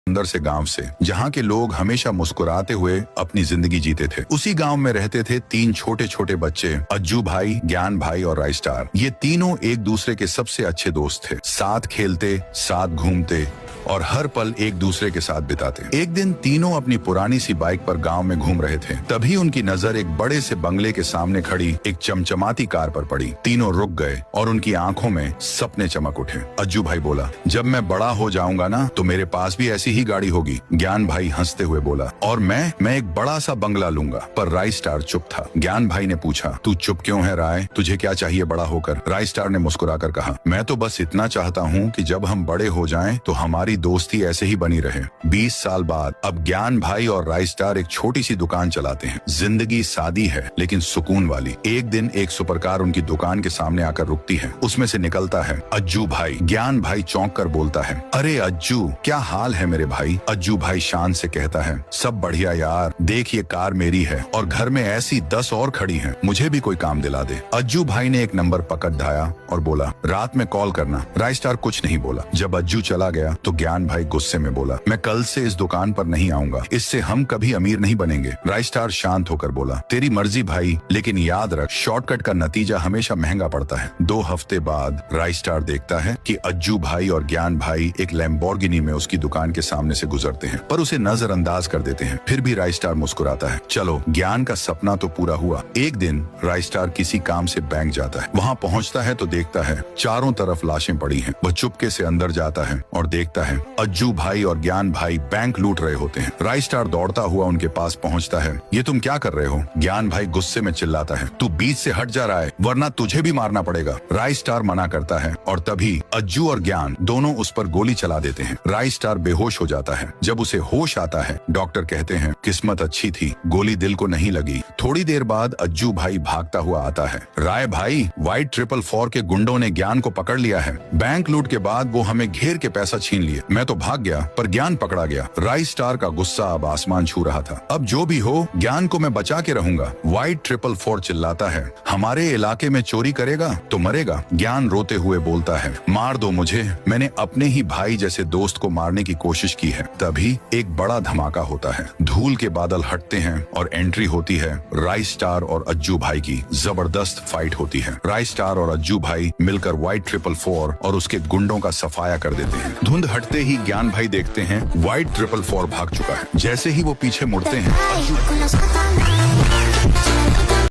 अंदर से गांव से, जहां के लोग हमेशा मुस्कुराते हुए अपनी जिंदगी जीते थे। उसी गांव में रहते थे 3 छोटे छोटे बच्चे, अज्जू भाई, ज्ञान भाई और राय स्टार। ये तीनों एक दूसरे के सबसे अच्छे दोस्त थे। साथ खेलते, साथ घूमते और हर पल एक दूसरे के साथ बिताते। एक दिन तीनों अपनी पुरानी सी बाइक पर गांव में घूम रहे थे। तभी उनकी नजर एक बड़े से बंगले के सामने खड़ी एक चमचमाती कार पर पड़ी। तीनों रुक गए और उनकी आंखों में सपने चमक उठे। अज्जू भाई बोला, जब मैं बड़ा हो जाऊंगा ना तो मेरे पास भी ऐसी ही गाड़ी होगी। ज्ञान भाई हंसते हुए बोला, और मैं एक बड़ा सा बंगला लूंगा। पर राय स्टार चुप था। ज्ञान भाई ने पूछा, तू चुप क्यों है राय? तुझे क्या चाहिए बड़ा होकर? राय स्टार ने मुस्कुराकर कहा, मैं तो बस इतना चाहता हूँ कि जब हम बड़े हो जाएं तो हमारी दोस्ती ऐसे ही बनी रहे। 20 साल बाद अब ज्ञान भाई और राय स्टार एक छोटी सी दुकान चलाते हैं। जिंदगी सादी है लेकिन सुकून वाली। एक दिन एक सुपरकार उनकी दुकान के सामने आकर रुकती है। उसमें से निकलता है अज्जू भाई। ज्ञान भाई चौंक कर बोलता है, अरे अज्जू, क्या हाल है मेरे भाई? अज्जू भाई शान से कहता है, सब बढ़िया यार, देख ये कार मेरी है और घर में ऐसी 10 और खड़ी हैं, मुझे भी कोई काम दिला दे। अज्जू भाई ने एक नंबर पकड़ ढाया और बोला, रात में कॉल करना। राय स्टार कुछ नहीं बोला। जब अज्जू चला गया तो ज्ञान भाई गुस्से में बोला, मैं कल से इस दुकान पर नहीं आऊंगा, इससे हम कभी अमीर नहीं बनेंगे। राय स्टार शांत होकर बोला, तेरी मर्जी भाई, लेकिन याद रख, शॉर्टकट का नतीजा हमेशा महंगा पड़ता है। 2 हफ्ते बाद राय स्टार देखता है कि अज्जू भाई और ज्ञान भाई एक लैम्बोर्गिनी में उसकी दुकान के सामने से गुजरते हैं, पर उसे नजरअंदाज कर देते हैं। फिर भी राय स्टार मुस्कुराता है। चलो, ज्ञान का सपना तो पूरा हुआ। एक दिन राय स्टार किसी काम से बैंक जाता है। वहाँ पहुँचता है तो देखता है चारों तरफ लाशें पड़ी हैं। वह चुपके से अंदर जाता है और देखता है अज्जू भाई और ज्ञान भाई बैंक लूट रहे होते हैं। राय स्टार दौड़ता हुआ उनके पास पहुंचता है। ये तुम क्या कर रहे हो? ज्ञान भाई गुस्से में चिल्लाता है, तू बीच से हट जा रहा है वरना तुझे भी मारना पड़ेगा। राय स्टार मना करता है और तभी अज्जू और ज्ञान दोनों उस पर गोली चला देते हैं। राय स्टार बेहोश हो जाता है। जब उसे होश आता है, डॉक्टर कहते हैं, किस्मत अच्छी थी, गोली दिल को नहीं लगी। थोड़ी देर बाद अज्जू भाई भागता हुआ आता है। राय भाई, वाइट 444 के गुंडों ने ज्ञान को पकड़ लिया है। बैंक लूट के बाद वो हमें घेर के पैसा छीन लिए। मैं तो भाग गया पर ज्ञान पकड़ा गया। राय स्टार का गुस्सा अब आसमान छू रहा था। अब जो भी हो, ज्ञान को मैं बचा के रहूंगा। वाइट 444 चिल्लाता है, हमारे इलाके में चोरी करेगा तो मरेगा। ज्ञान रोते हुए बोलता है, मार दो मुझे, मैंने अपने ही भाई जैसे दोस्त को मारने की कोशिश की है। तभी एक बड़ा धमाका होता है। धूल के बादल हटते हैं और एंट्री होती है राय स्टार और अज्जू भाई की। जबरदस्त फाइट होती है। राय स्टार और अज्जू भाई मिलकर वाइट 444 और उसके गुंडों का सफाया कर देते हैं। धुंध हटते ही ज्ञान भाई देखते हैं वाइट 444 भाग चुका है। जैसे ही वो पीछे मुड़ते हैं,